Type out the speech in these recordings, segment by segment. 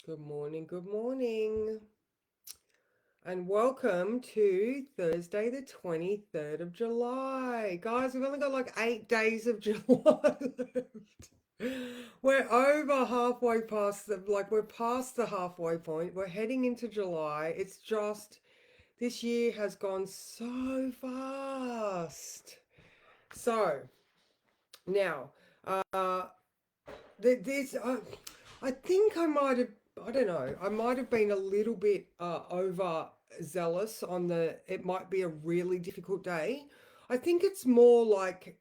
Good morning, and welcome to Thursday, the 23rd of July. Guys, we've only got like 8 days of July left. We're over halfway past we're past the halfway point. We're heading into July. It's just, this year has gone so fast. So, now, uh, this, I think I might have, I don't know, I might have been a little bit over zealous on it might be a really difficult day. I think it's more like,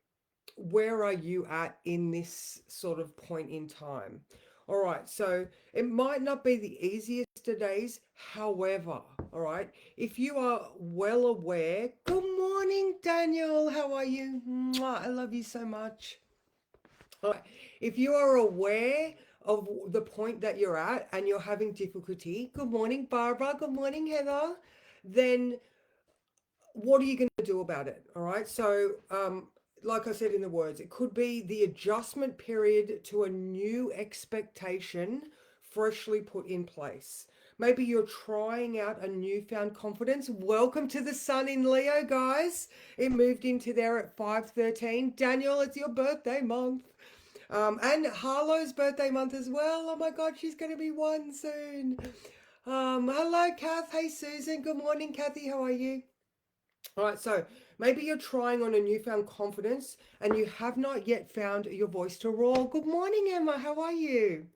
where are you at in this sort of point in time? All right, so it might not be the easiest of days. However, all right, if you are well aware, good morning, Daniel. How are you? Mwah, I love you so much. All right. If you are aware of the point that you're at and you're having difficulty, good morning, Barbara. Good morning, Heather. Then what are you going to do about it? All right. So, like I said in the words, it could be the adjustment period to a new expectation freshly put in place. Maybe you're trying out a newfound confidence. Welcome to the sun in Leo, guys. It moved into there at 5:13. Daniel, it's your birthday month. And Harlow's birthday month as well. Oh my God, she's going to be one soon. Hello, Kath. Hey, Susan. Good morning, Kathy. How are you? All right, so maybe you're trying on a newfound confidence and you have not yet found your voice to roar. Good morning, Emma. How are you?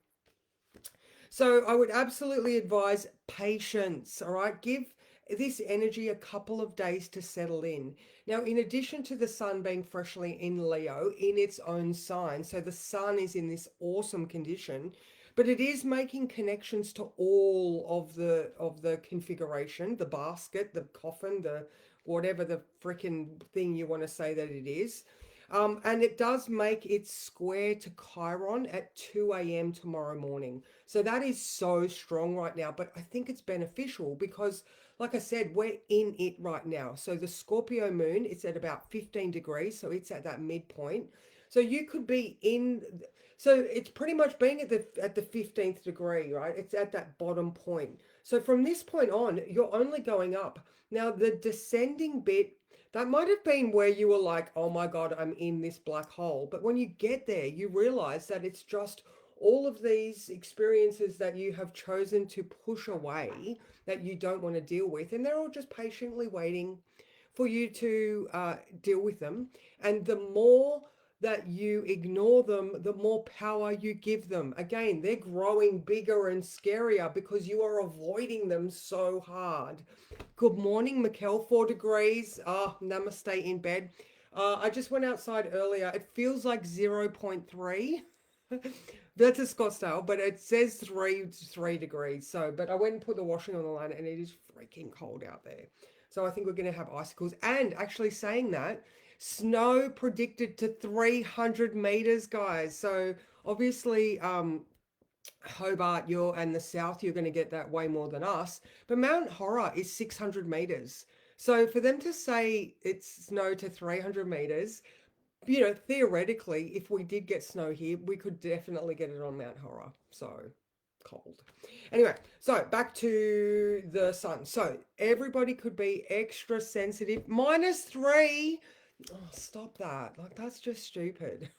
So I would absolutely advise patience. All right, give this energy a couple of days to settle in. Now, in addition to the sun being freshly in Leo in its own sign, so the sun is in this awesome condition, but it is making connections to all of the configuration, the basket, the coffin, the whatever the freaking thing you want to say that it is. And it does make its square to Chiron at 2 a.m. tomorrow morning. So that is so strong right now, but I think it's beneficial because, like I said, we're in it right now. So the Scorpio moon, it's at about 15 degrees, so it's at that midpoint. So you could be in, so it's pretty much being at the 15th degree, right? It's at that bottom point. So from this point on, you're only going up. Now the descending bit, that might have been where you were like, oh my God, I'm in this black hole. But when you get there, you realize that it's just all of these experiences that you have chosen to push away that you don't want to deal with. And they're all just patiently waiting for you to deal with them. And the more that you ignore them, the more power you give them. Again, they're growing bigger and scarier because you are avoiding them so hard. Good morning, Mikkel. 4 degrees. Namaste in bed. I just went outside earlier. It feels like zero point 0.3. That's a Scottsdale, but it says three degrees. So, but I went and put the washing on the line, and it is freaking cold out there. So I think we're going to have icicles. And actually, saying that, snow predicted to 300 meters, guys. So obviously, Hobart, you're and the south, you're going to get that way more than us. But Mount Horror is 600 meters. So for them to say it's snow to 300 meters, theoretically, if we did get snow here, we could definitely get it on Mount Horror. So cold. Anyway, so back to the sun. So everybody could be extra sensitive. -3. Oh, stop that. Like, that's just stupid.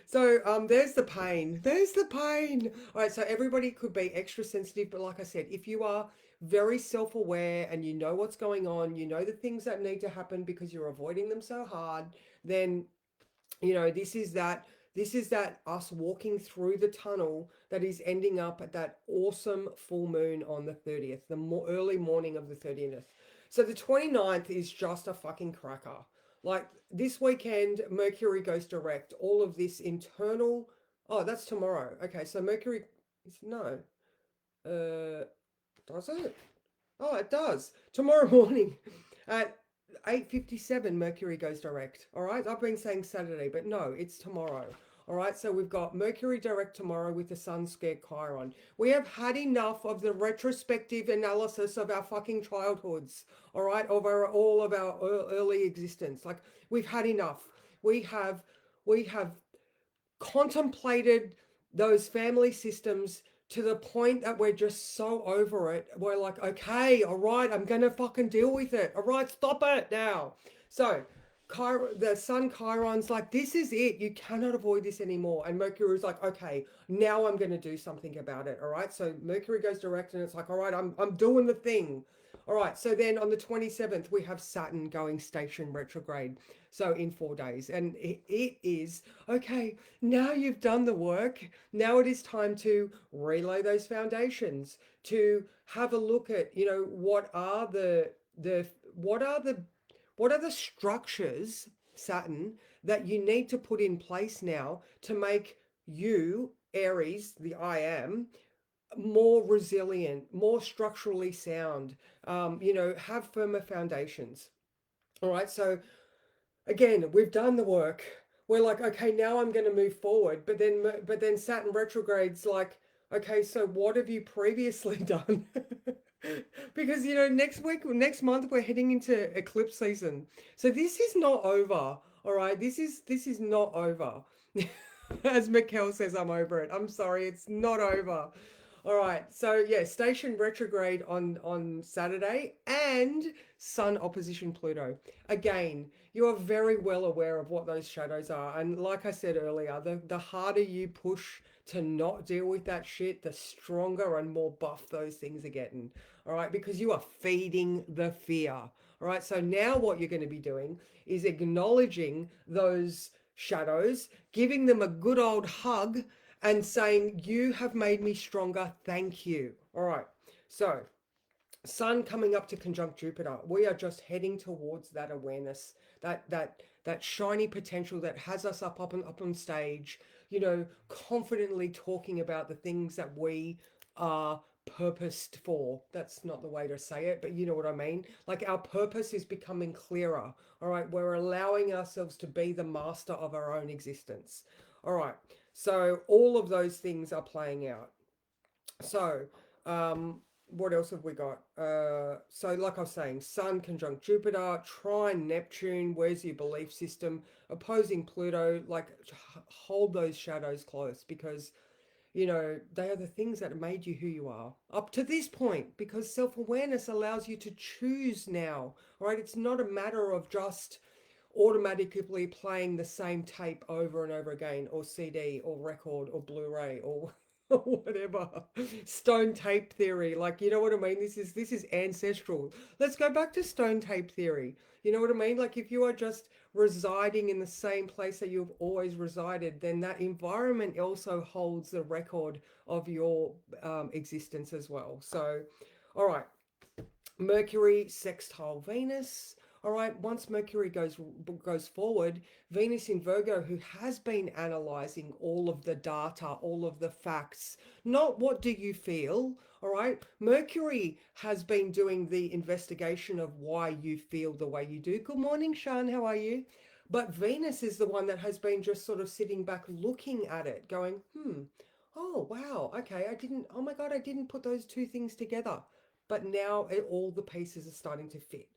So there's the pain. There's the pain. All right, so everybody could be extra sensitive, but like I said, if you are very self-aware and you know what's going on, you know the things that need to happen because you're avoiding them so hard, then this is that us walking through the tunnel that is ending up at that awesome full moon on the 30th, the early morning of the 30th. So the 29th is just a fucking cracker. Like, this weekend, Mercury goes direct. All of this internal. Oh, that's tomorrow. Okay, so Mercury is no. Uh, does it? Oh, it does. Tomorrow morning at 8:57, Mercury goes direct. All right, I've been saying Saturday, but no, it's tomorrow. All right, so we've got Mercury direct tomorrow with the sun square Chiron. We have had enough of the retrospective analysis of our fucking childhoods. All right, of all of our early existence. Like, we've had enough. We have contemplated those family systems to the point that we're just so over it. We're like, okay, all right, I'm gonna fucking deal with it. All right, stop it now. So, the Sun Chiron's like, this is it. You cannot avoid this anymore. And Mercury's like, okay, now I'm gonna do something about it. All right. So Mercury goes direct, and it's like, all right, I'm doing the thing. All right. So then on the 27th, we have Saturn going station retrograde. So in 4 days, and it is okay. Now you've done the work. Now it is time to relay those foundations, to have a look at, the what are the what are the structures, Saturn, that you need to put in place now to make you, Aries, the I am, more resilient, more structurally sound, have firmer foundations. All right. So again, we've done the work. We're like, okay, now I'm going to move forward. But then Saturn retrogrades like, okay, so what have you previously done? Because next month we're heading into eclipse season. So this is not over. All right, this is not over. As Mikkel says, I'm over it. I'm sorry, it's not over. All right. So yeah, station retrograde on Saturday and Sun opposition Pluto. Again, you are very well aware of what those shadows are. And like I said earlier, the harder you push to not deal with that shit, the stronger and more buff those things are getting. All right, because you are feeding the fear. All right. So now what you're going to be doing is acknowledging those shadows, giving them a good old hug and saying, you have made me stronger. Thank you. All right. So, Sun coming up to conjunct Jupiter. We are just heading towards that awareness, that shiny potential that has us up on stage, confidently talking about the things that we are purposed for. That's not the way to say it, but you know what I mean. Like our purpose is becoming clearer. All right, we're allowing ourselves to be the master of our own existence. All right, so all of those things are playing out. So, what else have we got? So like I was saying, Sun conjunct Jupiter, trine Neptune, where's your belief system? Opposing Pluto, like hold those shadows close because they are the things that made you who you are up to this point, because self-awareness allows you to choose now. All right, it's not a matter of just automatically playing the same tape over and over again, or CD or record or Blu-ray or whatever. Stone tape theory, like, you know what I mean. This is ancestral. Let's go back to stone tape theory. You know what I mean. Like if you are just residing in the same place that you've always resided, then that environment also holds the record of your existence as well. So all right, Mercury sextile Venus. All right, once Mercury goes forward, Venus in Virgo, who has been analyzing all of the data, all of the facts, not what do you feel. All right, Mercury has been doing the investigation of why you feel the way you do. Good morning, Sean. How are you? But Venus is the one that has been just sort of sitting back, looking at it, going, oh wow, okay, oh my God, I didn't put those two things together. But now all the pieces are starting to fit.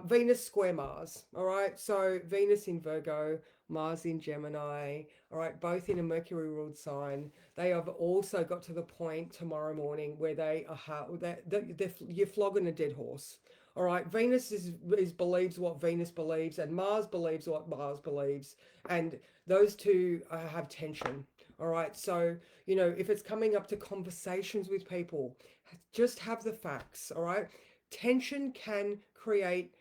Venus square Mars. All right. So Venus in Virgo, Mars in Gemini. All right. Both in a Mercury ruled sign. They have also got to the point tomorrow morning where you're flogging a dead horse. All right. Venus believes what Venus believes, and Mars believes what Mars believes, and those two have tension. All right. So if it's coming up to conversations with people, just have the facts. All right. Tension can create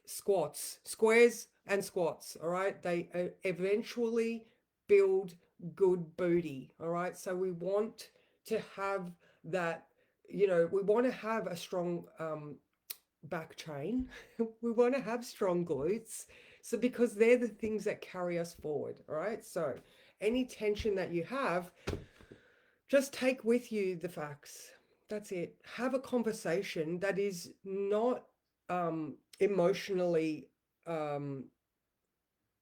squares and squats. All right, they eventually build good booty. All right, so we want to have that. We want to have a strong back chain. We want to have strong glutes. So because they're the things that carry us forward. All right, so any tension that you have, just take with you the facts. That's it. Have a conversation that is not emotionally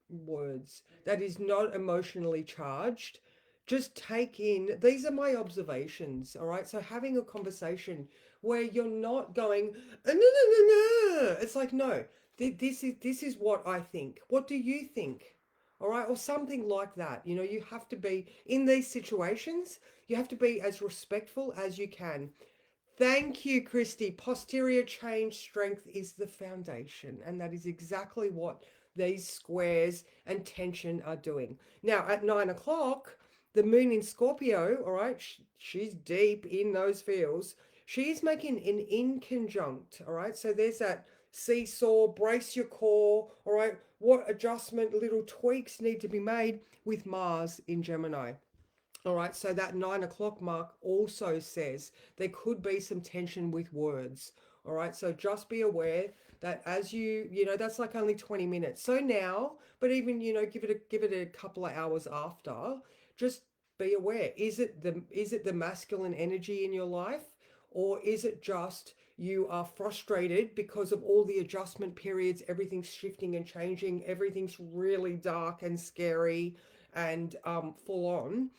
words, that is not emotionally charged. Just take in, these are my observations. All right. So having a conversation where you're not going, no, no, no, no. It's like, no, this is what I think. What do you think? all right, or something like that. You know, you have to be in these situations, you have to be as respectful as you can. Thank you, Christy. Posterior change strength is the foundation, and that is exactly what these squares and tension are doing. Now, at 9 o'clock, the moon in Scorpio, all right, she's deep in those fields. She's making an inconjunct, all right. So there's that seesaw, brace your core, all right. What adjustment, little tweaks need to be made with Mars in Gemini? All right, so that 9 o'clock mark also says there could be some tension with words. All right, so just be aware that as that's like only 20 minutes. So now, but even, give it a couple of hours after, just be aware. Is it the masculine energy in your life, or is it just you are frustrated because of all the adjustment periods, everything's shifting and changing, everything's really dark and scary and full on?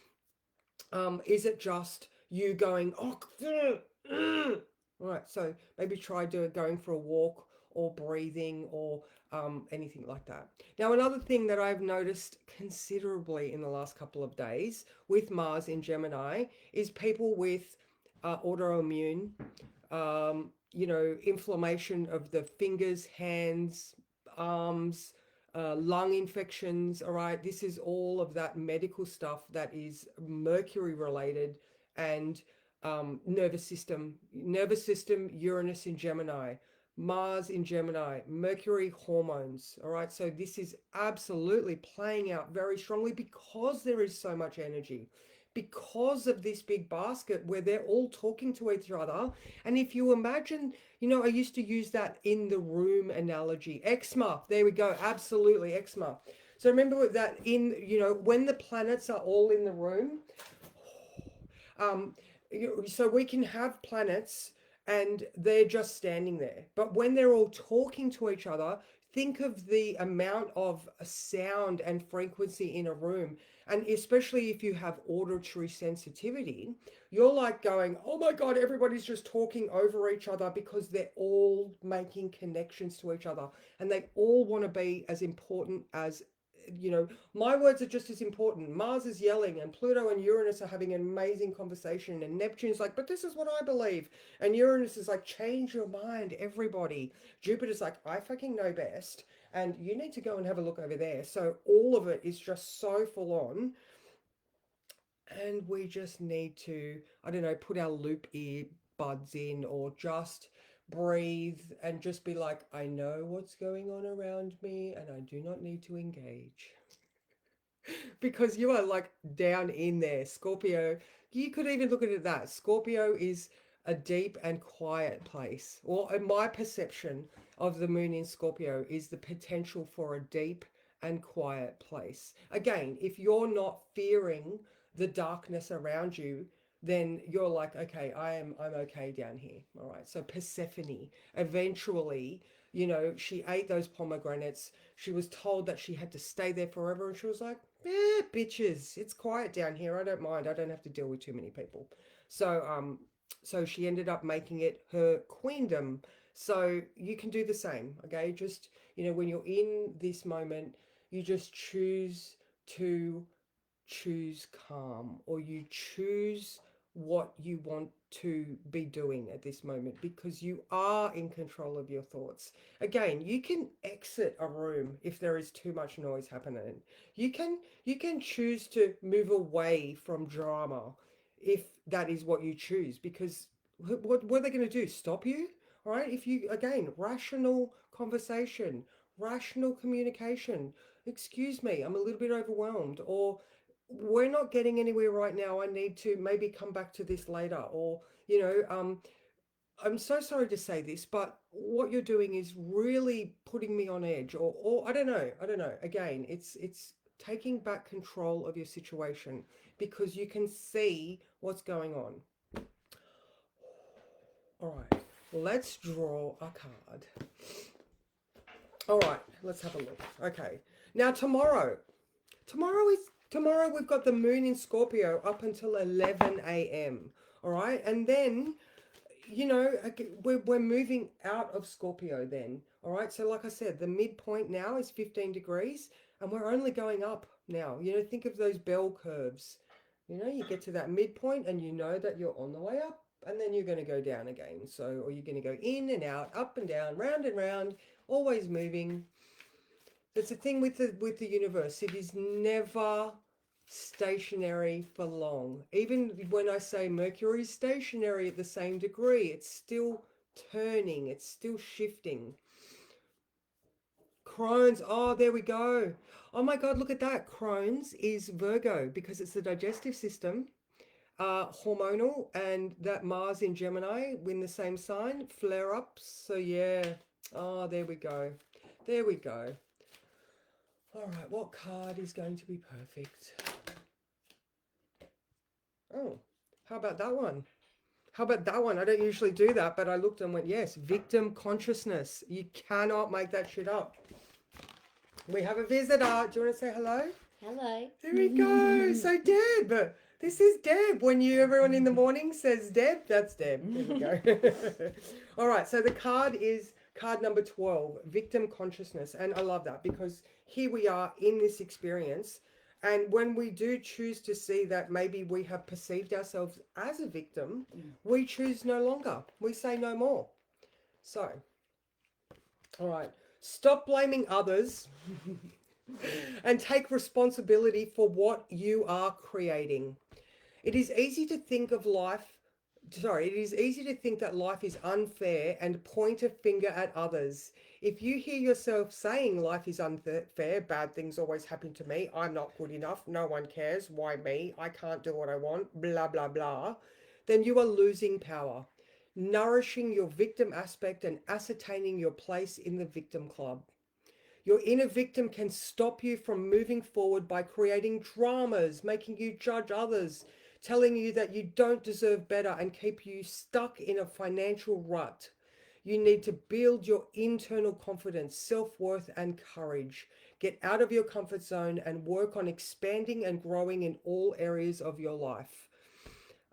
Is it just you going, oh, right? So maybe try going for a walk or breathing or anything like that. Now, another thing that I've noticed considerably in the last couple of days with Mars in Gemini is people with autoimmune, inflammation of the fingers, hands, arms, lung infections. All right, this is all of that medical stuff that is mercury related and nervous system, Uranus in Gemini, Mars in Gemini, Mercury hormones. All right, so this is absolutely playing out very strongly because there is so much energy. Because of this big basket where they're all talking to each other. And if you imagine, I used to use that in the room analogy. Eczema, there we go, absolutely, eczema. So remember that when the planets are all in the room, um, so we can have planets and they're just standing there. But when they're all talking to each other, think of the amount of sound and frequency in a room. And especially if you have auditory sensitivity, you're like going, oh my God, everybody's just talking over each other because they're all making connections to each other. And they all want to be as important as my words are just as important. Mars is yelling, and Pluto and Uranus are having an amazing conversation, and Neptune's like, but this is what I believe. And Uranus is like, change your mind, everybody. Jupiter's like, I fucking know best, and you need to go and have a look over there. So all of it is just so full on. And we just need to, I don't know, put our loop earbuds in or just breathe and just be like, I know what's going on around me and I do not need to engage. Because you are like down in there. Scorpio, you could even look at it that Scorpio is a deep and quiet place. Or in my perception of the moon in Scorpio is the potential for a deep and quiet place. Again, if you're not fearing the darkness around you, then you're like, okay, I'm okay down here. All right. So Persephone eventually, she ate those pomegranates. She was told that she had to stay there forever, and she was like, bitches, it's quiet down here. I don't mind. I don't have to deal with too many people. So she ended up making it her queendom. So you can do the same, okay? Just, when you're in this moment, you just choose calm, or you choose what you want to be doing at this moment because you are in control of your thoughts. Again, you can exit a room if there is too much noise happening. You can choose to move away from drama if that is what you choose, because what are they going to do? Stop you? All right, if you, again, rational conversation, rational communication. Excuse me, I'm a little bit overwhelmed, or we're not getting anywhere right now. I need to maybe come back to this later. Or, I'm so sorry to say this, but what you're doing is really putting me on edge. Or I don't know. I don't know. Again, it's taking back control of your situation because you can see what's going on. All right, let's draw a card. All right, let's have a look. Okay, now tomorrow we've got the moon in Scorpio up until 11 a.m. All right, and then we're moving out of Scorpio then. All right, so like I said, the midpoint now is 15 degrees. And we're only going up now. Think of those bell curves. You get to that midpoint and you know that you're on the way up, and then you're going to go down again. So, or you're going to go in and out, up and down, round and round, always moving. That's the thing with the universe. It is never stationary for long. Even when I say Mercury is stationary at the same degree, it's still turning, it's still shifting. Crohn's, oh, there we go. Oh my God, look at that. Crohn's is Virgo because it's the digestive system, hormonal, and that Mars in Gemini win the same sign, flare ups. So, yeah. Oh, there we go. There we go. All right, what card is going to be perfect? Oh, how about that one? How about that one? I don't usually do that, but I looked and went, yes, victim consciousness. You cannot make that shit up. We have a visitor. Do you want to say hello? Hello. There we go. So Deb, this is Deb. When everyone in the morning says Deb, that's Deb. There we go. All right. So the card is card number 12, victim consciousness. And I love that because here we are in this experience. And when we do choose to see that maybe we have perceived ourselves as a victim, we choose no longer. We say no more. So, all right. Stop blaming others and take responsibility for what you are creating. It is easy to think of life, it is easy to think that life is unfair and point a finger at others. If you hear yourself saying life is unfair, bad things always happen to me, I'm not good enough, no one cares, why me, I can't do what I want, blah, blah, blah, then you are losing power, nourishing your victim aspect and ascertaining your place in the victim club. Your inner victim can stop you from moving forward by creating dramas, making you judge others, telling you that you don't deserve better, and keep you stuck in a financial rut. You need to build your internal confidence, self-worth, and courage. Get out of your comfort zone and work on expanding and growing in all areas of your life.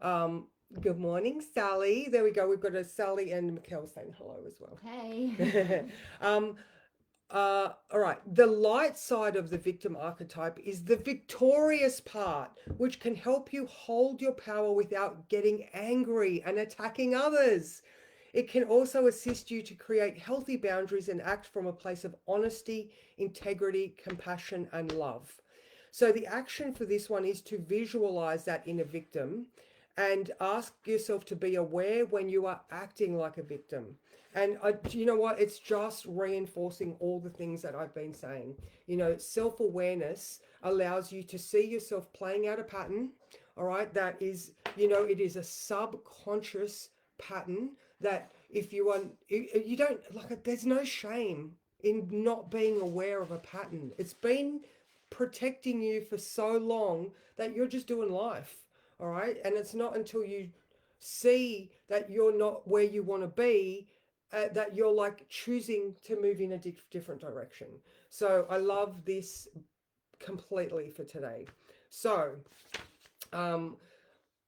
Um, Good morning, Sally. There we go. We've got a Sally and Mikkel saying hello as well. Hey. um, all right. The light side of the victim archetype is the victorious part, which can help you hold your power without getting angry and attacking others. It can also assist you to create healthy boundaries and act from a place of honesty, integrity, compassion, and love. So, the action for this one is to visualize that inner victim and ask yourself to be aware when you are acting like a victim. And you know what? It's just reinforcing all the things that I've been saying. Self awareness allows you to see yourself playing out a pattern. All right. That is, it is a subconscious pattern that if you don't like, there's no shame in not being aware of a pattern. It's been protecting you for so long that you're just doing life. All right. And it's not until you see that you're not where you want to be that you're like choosing to move in a different direction. So I love this completely for today. So, um,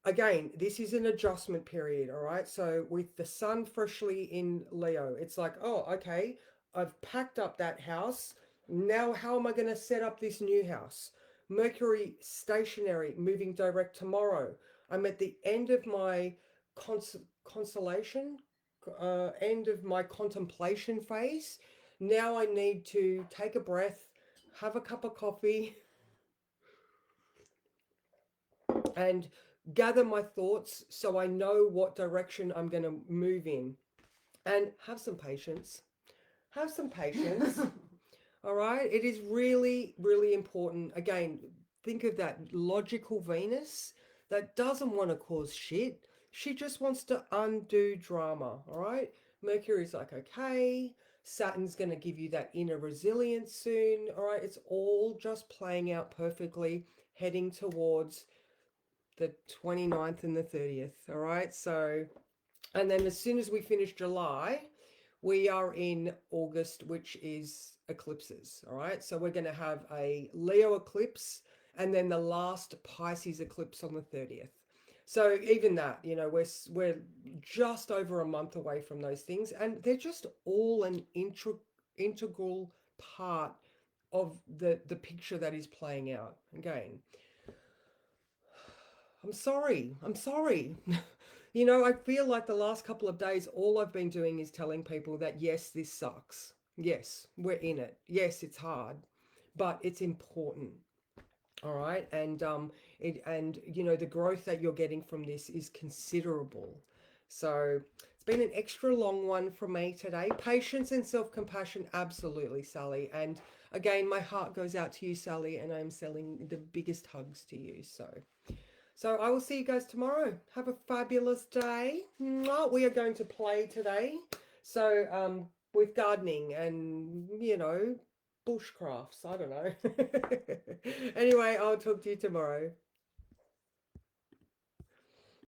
again, this is an adjustment period, all right? So with the sun freshly in Leo, it's like, oh, okay, I've packed up that house. Now, how am I going to set up this new house? Mercury stationary, moving direct tomorrow. I'm at the end of my consolation, end of my contemplation phase. Now I need to take a breath, have a cup of coffee, and gather my thoughts so I know what direction I'm going to move in. And have some patience. Have some patience. All right. It is really, really important. Again, think of that logical Venus that doesn't want to cause shit. She just wants to undo drama. All right. Mercury's like, okay. Saturn's going to give you that inner resilience soon. All right. It's all just playing out perfectly, heading towards the 29th and the 30th. All right. So, and then as soon as we finish July, we are in August, which is eclipses. All right. So we're going to have a Leo eclipse and then the last Pisces eclipse on the 30th. So even that, we're just over a month away from those things, and they're just all an integral part of the picture that is playing out. Again, I'm sorry. I'm sorry. I feel like the last couple of days, all I've been doing is telling people that yes, this sucks. Yes, we're in it. Yes, it's hard, but it's important. All right. And the growth that you're getting from this is considerable. So it's been an extra long one for me today. Patience and self-compassion, absolutely, Sally. And again, my heart goes out to you, Sally, and I'm sending the biggest hugs to you. So I will see you guys tomorrow. Have a fabulous day. Mwah. We are going to play today. So with gardening and bushcrafts. I don't know. Anyway, I'll talk to you tomorrow.